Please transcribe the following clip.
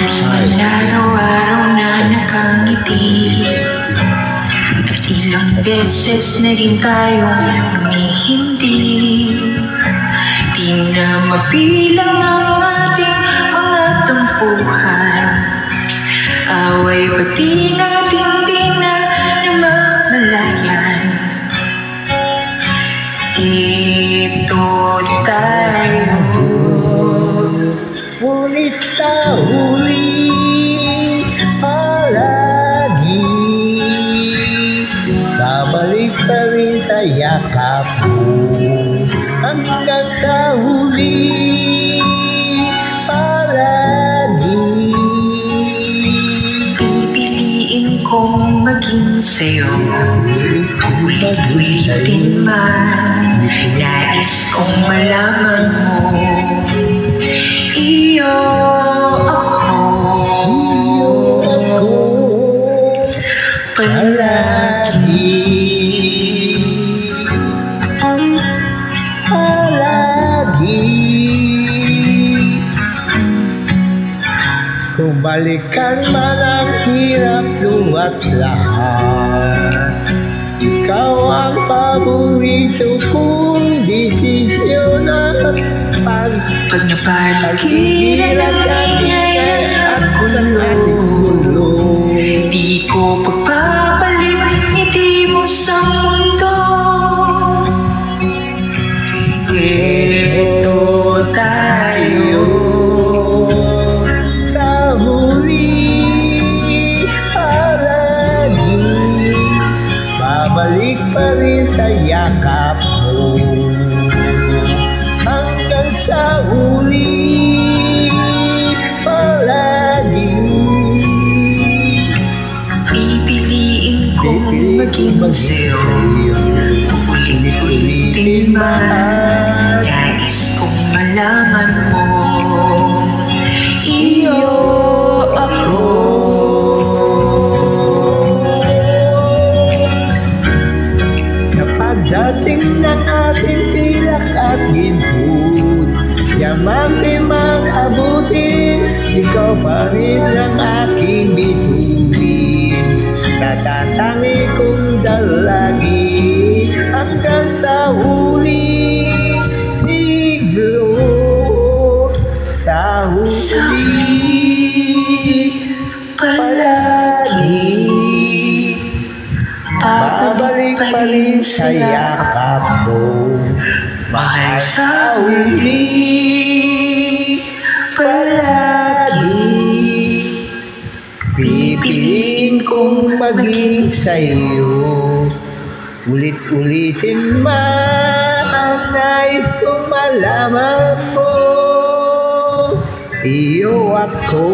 Di man araw-araw na nakangiti, at ilang beses naging tayong humihindi. Di na mabilang ang ating mga tampuhan, away pati natin di na namamalayan. Ito tayo, ngunit sa huli palagi babalik pa rin sa yakap mo. Hanggang sa huli palagi pipiliin kong maging sa'yo, ulit-ulitin man. Nais kong malaman mo, iyo ako palagi. Kung balikan man ang hirap luwat lahat, ikaw ang paborito kong desisyon. Pag napaligiran ng ingay at gulo, di ko pagpapalit ngiti mo sa mundo. Ito tayo, sa huli palagi babalik pa rin sa yakap mo. Hanggang sa huli palagi pipiliin kong maging sa'yo, ulit-ulitin man. Nais kong malaman mo, iyo ako. Sa pagdating ng ating pilak at gintud, diamante mang abutin, ikaw pa rin ang aking bituin. Natatangi kong dalagi hanggang sa huli siglo. Sa huli palagi babalik pa rin sa yakap mo. mahal sa huli palagi. Pipiliin kong maging sa'yo, ulit-ulitin man ang nais kong malaman mo, iyo ako.